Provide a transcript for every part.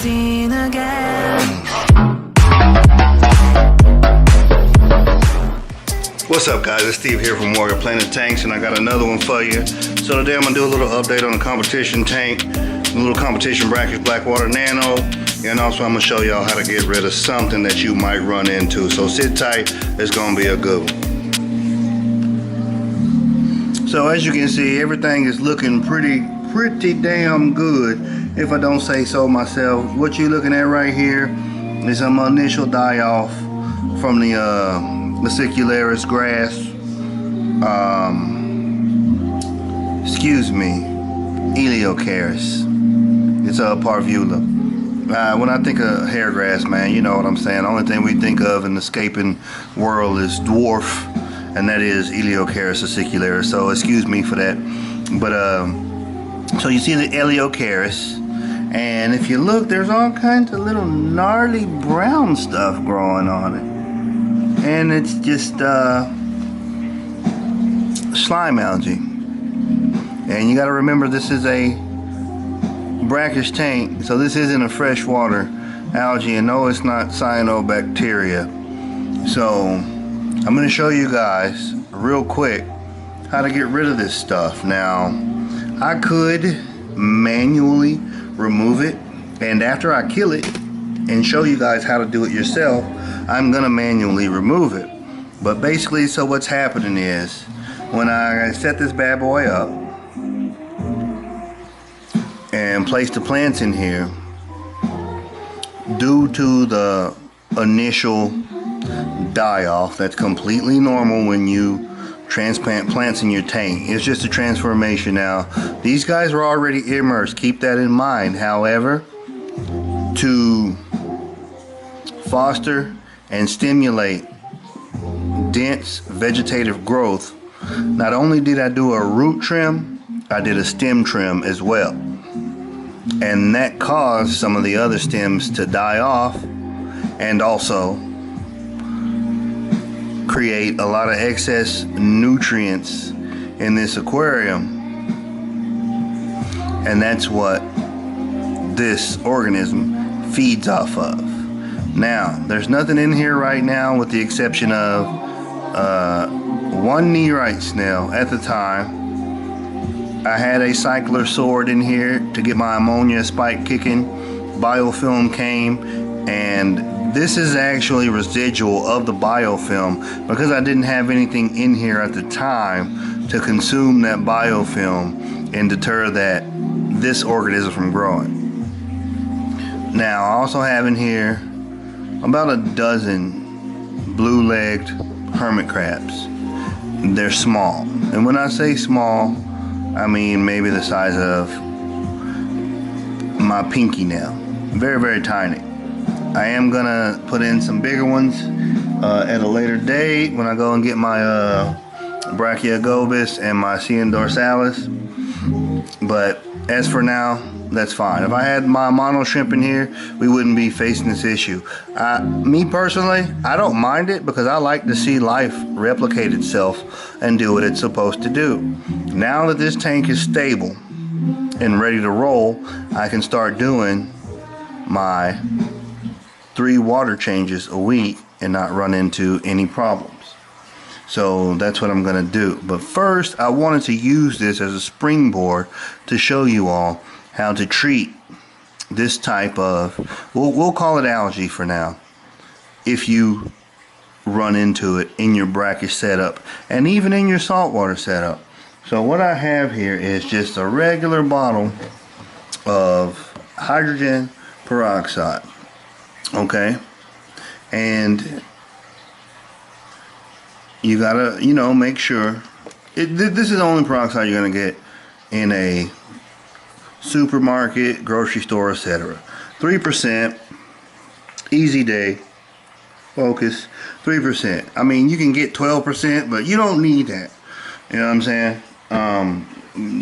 seen again. What's up, guys? It's Steve here from Warrior Planet Tanks, and I got another one for you. So today I'm gonna do a little update on the competition tank, a little competition bracket Blackwater Nano, and also I'm gonna show y'all how to get rid of something that you might run into. So sit tight, it's gonna be a good one. So as you can see, everything is looking pretty damn good, if I don't say so myself. What you're looking at right here is some initial die-off from the Macicularis grass, Eliocaris. It's a parvula. When I think of hair grass, man, you know what I'm saying. The only thing we think of in the scaping world is dwarf, and that is Eliocaris acicularis. So excuse me for that. But so you see the Eliocaris, and if you look, there's all kinds of little gnarly brown stuff growing on it. And it's just slime algae. And you got to remember, this is a brackish tank, so this isn't a freshwater algae, and no, it's not cyanobacteria. So I'm going to show you guys real quick how to get rid of this stuff. Now, I could manually remove it, and after I kill it and show you guys how to do it yourself, I'm gonna manually remove it. But basically, so what's happening is, when I set this bad boy up and place the plants in here, due to the initial die-off, that's completely normal when you transplant plants in your tank. It's just a transformation. Now, these guys were already immersed, keep that in mind. However, to foster and stimulate dense vegetative growth, not only did I do a root trim, I did a stem trim as well. And that caused some of the other stems to die off, and also create a lot of excess nutrients in this aquarium. And that's what this organism feeds off of. Now, there's nothing in here right now with the exception of one neorite snail. At the time, I had a cycler sword in here to get my ammonia spike kicking. Biofilm came, and this is actually residual of the biofilm because I didn't have anything in here at the time to consume that biofilm and deter this organism from growing. Now, I also have in here about a dozen blue-legged hermit crabs. They're small, and when I say small, I mean maybe the size of my pinky nail. Very, very tiny. I am gonna put in some bigger ones at a later date when I go and get my Brachiogobus and my Cian dorsalis. But as for now, that's fine. If I had my mono shrimp in here, we wouldn't be facing this issue. Me personally, I don't mind it because I like to see life replicate itself and do what it's supposed to do. Now that this tank is stable and ready to roll, I can start doing my 3 water changes a week and not run into any problems. So that's what I'm gonna do. But first, I wanted to use this as a springboard to show you all how to treat this type of, we'll call it algae for now, if you run into it in your brackish setup and even in your saltwater setup. So what I have here is just a regular bottle of hydrogen peroxide, okay? And you gotta, make sure, this is the only peroxide you're gonna get in a supermarket, grocery store, etc. 3%, easy day, focus, 3%. I mean, you can get 12%, but you don't need that. You know what I'm saying?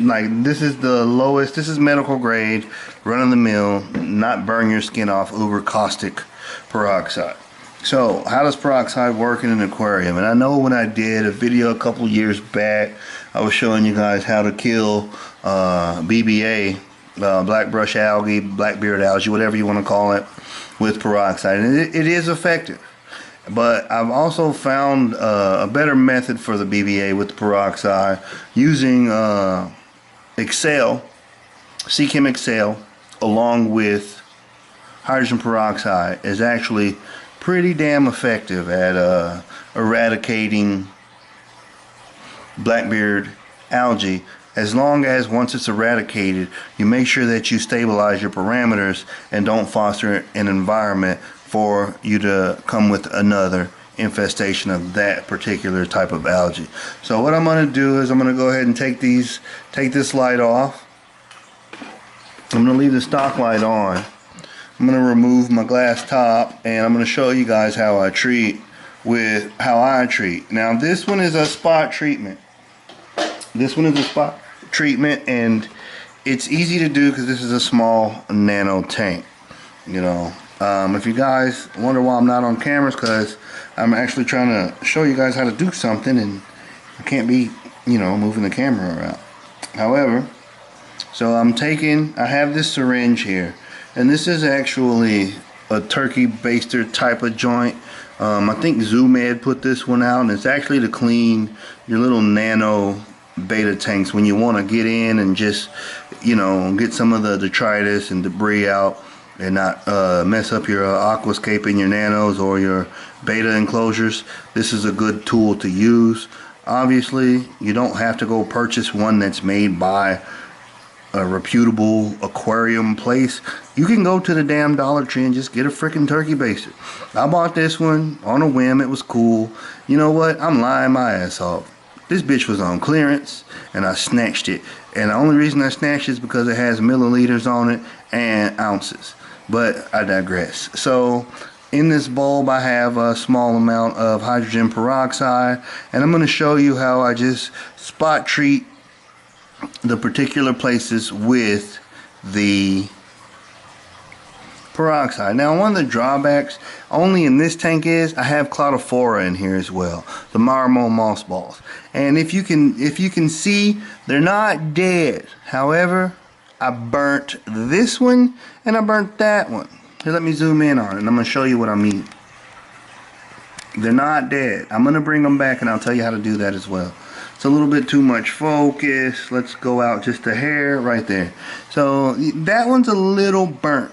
Like, this is the lowest, this is medical grade, run of the mill, not burn your skin off, uber caustic peroxide. So, how does peroxide work in an aquarium? And I know when I did a video a couple years back, I was showing you guys how to kill BBA black brush algae, blackbeard algae, whatever you want to call it, with peroxide. And it is effective. But I've also found a better method for the BBA with the peroxide using Excel, Seachem Excel, along with hydrogen peroxide is actually pretty damn effective at eradicating blackbeard algae, as long as once it's eradicated, you make sure that you stabilize your parameters and don't foster an environment for you to come with another infestation of that particular type of algae. So what I'm going to do is I'm going to go ahead and take this light off. I'm going to leave the stock light on. I'm going to remove my glass top, and I'm going to show you guys how I treat. Now this one is a spot treatment. And it's easy to do because this is a small nano tank. You know, if you guys wonder why I'm not on camera, it's because I'm actually trying to show you guys how to do something, and I can't be, you know, moving the camera around. However, so I have this syringe here, and this is actually a turkey baster type of joint. I think ZooMed put this one out, and it's actually to clean your little nano beta tanks when you want to get in and just, you know, get some of the detritus and debris out and not mess up your aquascape in your nanos or your beta enclosures. This is a good tool to use. Obviously, you don't have to go purchase one that's made by a reputable aquarium place. You can go to the damn Dollar Tree and just get a freaking turkey baster. I bought this one on a whim. It was cool. You know what? I'm lying my ass off. This bitch was on clearance, and I snatched it. And the only reason I snatched it is because it has milliliters on it and ounces. But I digress. So in this bulb I have a small amount of hydrogen peroxide, and I'm going to show you how I just spot treat the particular places with the peroxide. Now, one of the drawbacks only in this tank is I have cladophora in here as well, the marmo mothballs, and if you can see, they're not dead. However, I burnt this one and I burnt that one. Here, let me zoom in on it and I'm going to show you what I mean. They're not dead. I'm going to bring them back and I'll tell you how to do that as well. It's a little bit too much focus. Let's go out just a hair right there. So that one's a little burnt.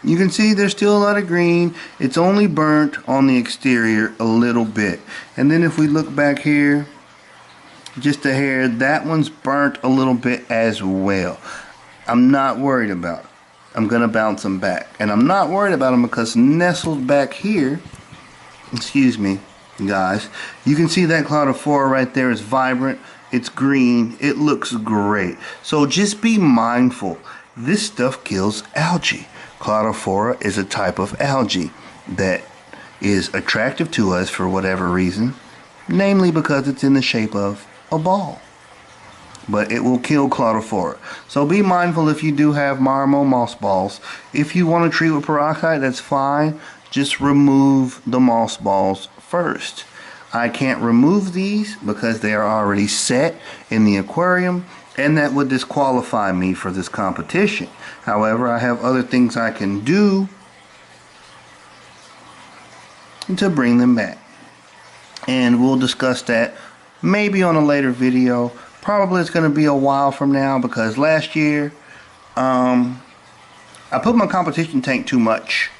You can see there's still a lot of green. It's only burnt on the exterior a little bit. And then if we look back here, just a hair, that one's burnt a little bit as well. I'm not worried about it. I'm gonna bounce them back. And I'm not worried about them because nestled back here, excuse me guys, you can see that cladophora right there is vibrant. It's green. It looks great. So just be mindful. This stuff kills algae. Cladophora is a type of algae that is attractive to us for whatever reason, namely because it's in the shape of a ball. But it will kill cladophora. So be mindful if you do have marmo mothballs. If you want to treat with peroxide, that's fine. Just remove the mothballs first. I can't remove these because they are already set in the aquarium, and that would disqualify me for this competition. However, I have other things I can do to bring them back, and we'll discuss that maybe on a later video. Probably it's going to be a while from now because last year I put my competition tank too much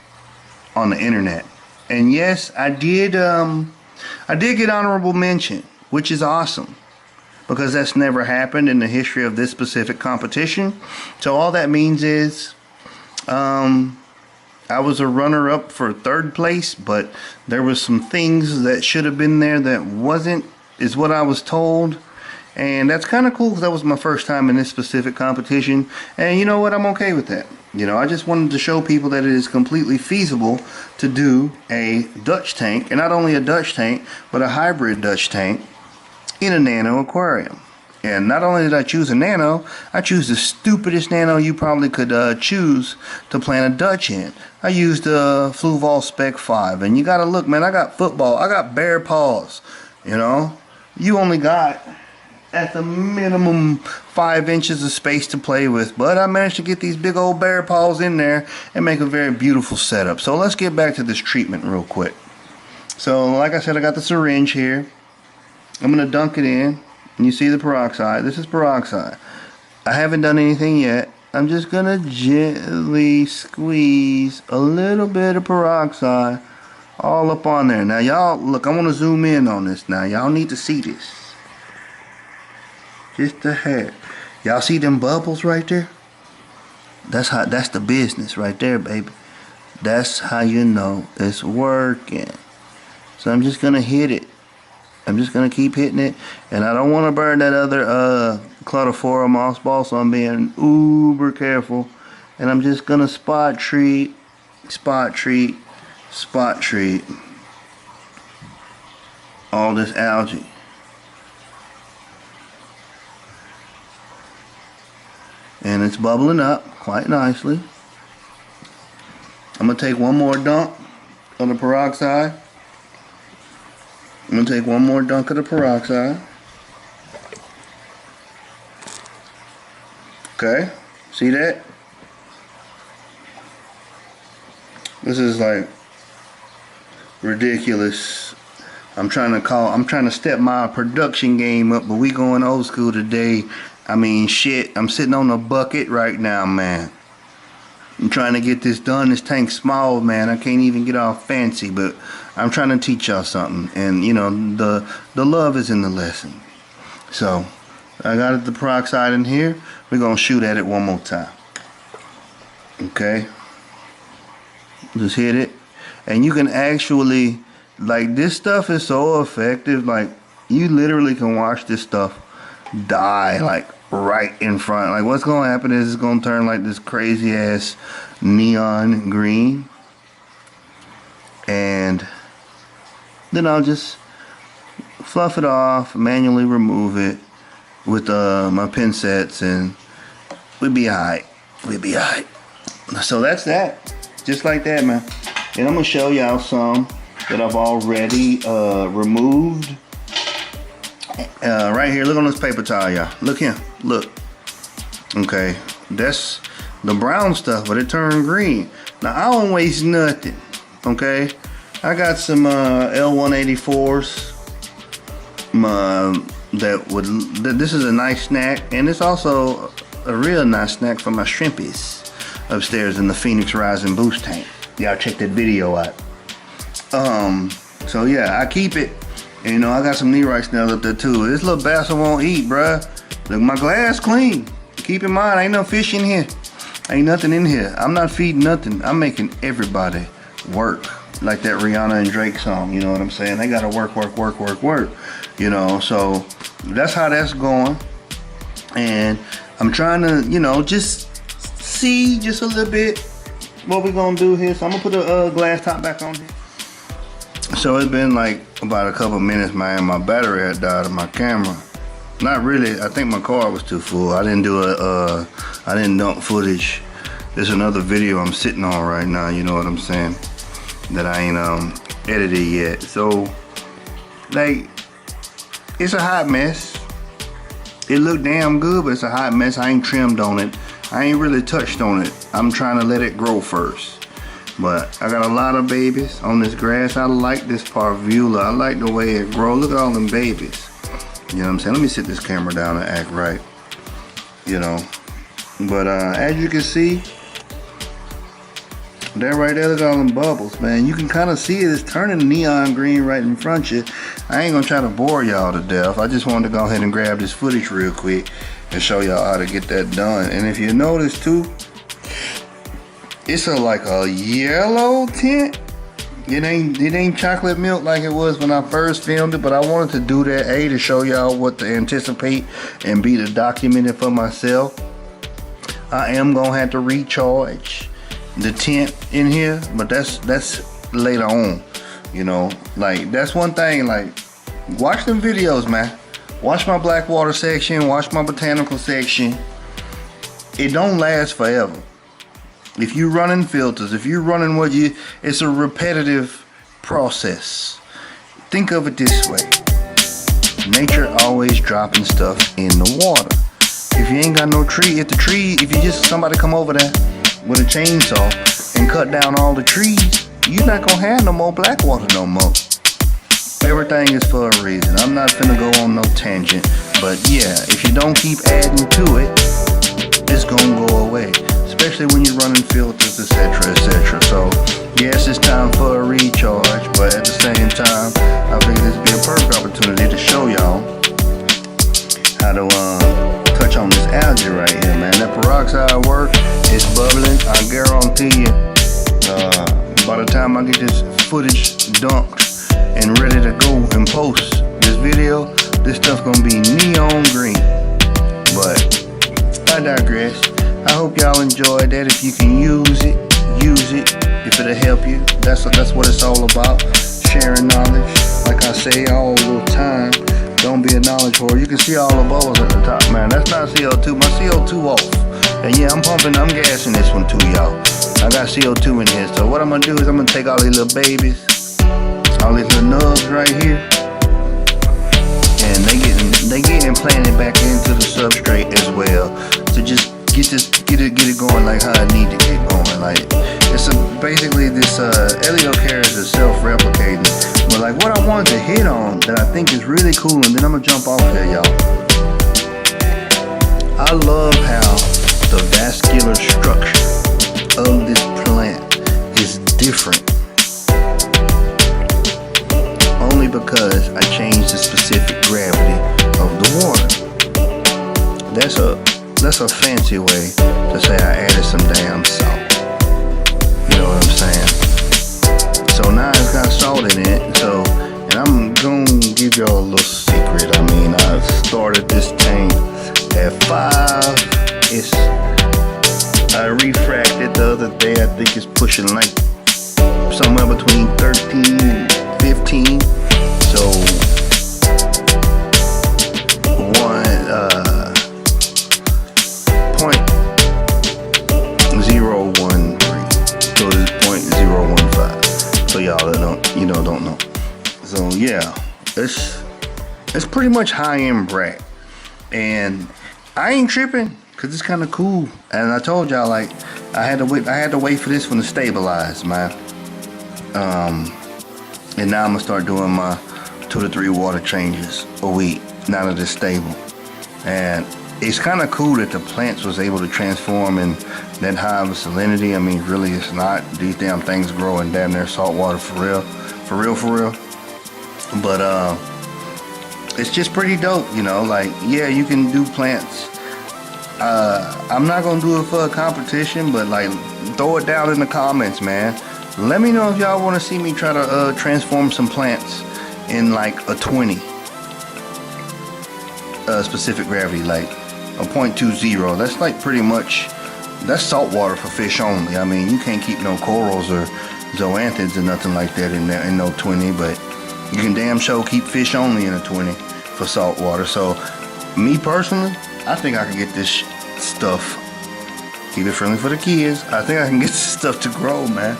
on the internet, and yes, I did get honorable mention, which is awesome, because that's never happened in the history of this specific competition. So all that means is I was a runner-up for third place, but there was some things that should have been there that wasn't, is what I was told. And that's kind of cool because that was my first time in this specific competition. And you know what? I'm okay with that. You know, I just wanted to show people that it is completely feasible to do a Dutch tank, and not only a Dutch tank, but a hybrid Dutch tank in a nano aquarium. And not only did I choose a nano, I choose the stupidest nano you probably could choose to plant a Dutch in. I used a Fluval Spec 5, and you gotta look, man, I got football, I got bare paws, you know. You only got at the minimum 5 inches of space to play with, but I managed to get these big old bear paws in there and make a very beautiful setup. So let's get back to this treatment real quick. So like I said, I got the syringe here. I'm gonna dunk it in, and you see the peroxide. This is peroxide. I haven't done anything yet. I'm just gonna gently squeeze a little bit of peroxide all up on there. Now y'all, look, I want to zoom in on this now. Y'all need to see this. Just a hair. Y'all see them bubbles right there? That's the business right there, baby. That's how you know it's working. So I'm just gonna hit it. I'm just gonna keep hitting it, and I don't want to burn that other Cladophora moss ball, so I'm being uber careful. And I'm just gonna spot treat all this algae. And it's bubbling up quite nicely. I'm gonna take one more dunk of the peroxide. I'm gonna take one more dunk of the peroxide. Okay, see that? This is like ridiculous. I'm trying to step my production game up, but we going old school today. I mean, shit, I'm sitting on a bucket right now, man. I'm trying to get this done. This tank's small, man. I can't even get all fancy, but I'm trying to teach y'all something. And you know, the love is in the lesson. So I got the peroxide in here. We're gonna shoot at it one more time. Okay. Just hit it. And you can actually, like, this stuff is so effective. Like, you literally can watch this stuff die, like, right in front. Like, what's gonna happen is it's gonna turn like this crazy ass neon green, and then I'll just fluff it off, manually remove it with my pincets, and we'll be alright. We'll be alright. So that's that, just like that, man. And I'm gonna show y'all some that I've already removed. Right here, look on this paper towel, y'all. Look here, look. Okay, that's the brown stuff, but it turned green. Now I don't waste nothing. Okay, I got some L184s. This is a nice snack, and it's also a real nice snack for my shrimpies upstairs in the Phoenix Rising Boost tank. Y'all check that video out. So yeah, I keep it. And you know, I got some knee right snails up there too. This little bastard won't eat, bruh. Look, my glass clean. Keep in mind, ain't no fish in here. Ain't nothing in here. I'm not feeding nothing. I'm making everybody work. Like that Rihanna and Drake song, you know what I'm saying? They gotta work. You know, so that's how that's going. And I'm trying to, you know, just see just a little bit what we're gonna do here. So I'm gonna put a glass top back on here. So it's been like about a couple minutes, man. My battery had died on my camera. Not really. I think my card was too full. I didn't do I didn't dump footage. There's another video I'm sitting on right now. You know what I'm saying? That I ain't edited yet. So like, it's a hot mess. It looked damn good, but it's a hot mess. I ain't trimmed on it. I ain't really touched on it. I'm trying to let it grow first. But I got a lot of babies on this grass. I like this parvula. I like the way it grows. Look at all them babies. You know what I'm saying? Let me sit this camera down and act right. You know. But as you can see, that right there, look at all them bubbles, man. You can kind of see it. It's turning neon green right in front of you. I ain't gonna try to bore y'all to death. I just wanted to go ahead and grab this footage real quick and show y'all how to get that done. And if you notice too, it's like a yellow tint. It ain't chocolate milk like it was when I first filmed it, but I wanted to do that, A, to show y'all what to anticipate, and B, to document it for myself. I am gonna have to recharge the tint in here, but that's later on. You know, like, that's one thing. Like, watch them videos, man. Watch my Blackwater section, watch my botanical section. It don't last forever. If you're running filters, if you're running it's a repetitive process. Think of it this way. nature always dropping stuff in the water. If you ain't got no tree, if you just somebody come over there with a chainsaw and cut down all the trees, you're not gonna have no more black water no more. Everything is for a reason. I'm not finna go on no tangent, but yeah, if you don't keep adding to it, it's gonna go away, especially when you're running filters, etc., etc. So yes, it's time for a recharge, but at the same time, I figured this would be a perfect opportunity to show y'all how to touch on this algae right here, man. That peroxide work is bubbling. I guarantee you, by the time I get this footage dumped and ready to go and post this video, this stuff gonna be neon green. But I digress. I hope y'all enjoyed that. If you can use it, use it. If it'll help you, that's what it's all about. Sharing knowledge. Like I say all the time, don't be a knowledge whore. You can see all the bubbles at the top, man. That's not CO2. My CO2 off. And yeah, I'm gassing this one too, y'all. I got CO2 in here. So what I'm gonna do is I'm gonna take all these little babies, all these little nubs right here, and they get implanted back into the substrate as well. So just get it going like how I need to get going. Like it's basically this Heliocaris is self-replicating. But like what I wanted to hit on that I think is really cool, and then I'm gonna jump off here, y'all. I love how the vascular structure of this plant is different. Only because I changed the specific gravity of the water. That's a fancy way to say I added some damn salt. You know what I'm saying? So now it's got salt in it. So, and I'm gonna give y'all a little secret. I mean, I started this tank at 5. I refracted the other day. I think it's pushing like somewhere between 13 and 15. So 0.013. So it's 0.015. So y'all that don't know. So yeah, it's pretty much high-end brat, and I ain't tripping because it's kind of cool. And I told y'all, like, I had to wait for this one to stabilize, man. And now I'm gonna start doing my 2 to 3 water changes a week now that it's stable. And it's kind of cool that the plants was able to transform in that high of a salinity. I mean, really, it's not. These damn things growing down there salt water for real. But it's just pretty dope, you know. Like, yeah, you can do plants. I'm not gonna do it for a competition, but like, throw it down in the comments, man. Let me know if y'all want to see me try to transform some plants in like a 20 specific gravity, like a 0.20. That's like pretty much, that's salt water for fish only. I mean, you can't keep no corals or zoanthids or nothing like that in there in no 20, but you can damn sure keep fish only in a 20 for salt water. So me personally, I think I can get this stuff, keep it friendly for the kids, I think I can get this stuff to grow, man,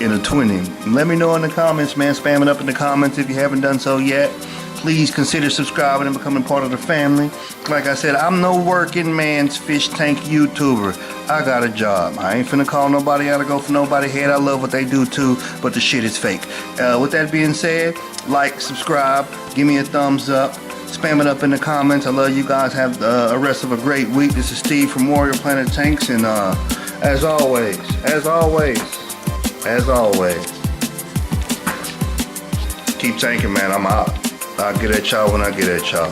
in a 20. Let me know in the comments, man. Spam it up in the comments if you haven't done so yet. Please consider subscribing and becoming part of the family. Like I said, I'm no working man's fish tank YouTuber. I got a job. I ain't finna call nobody out or go for nobody's head. I love what they do too, but the shit is fake. With that being said, like, subscribe, give me a thumbs up, spam it up in the comments. I love you guys. Have a rest of a great week. This is Steve from Warrior Planet Tanks, and as always, keep tanking, man. I'm out. I'll get at y'all when I get at y'all.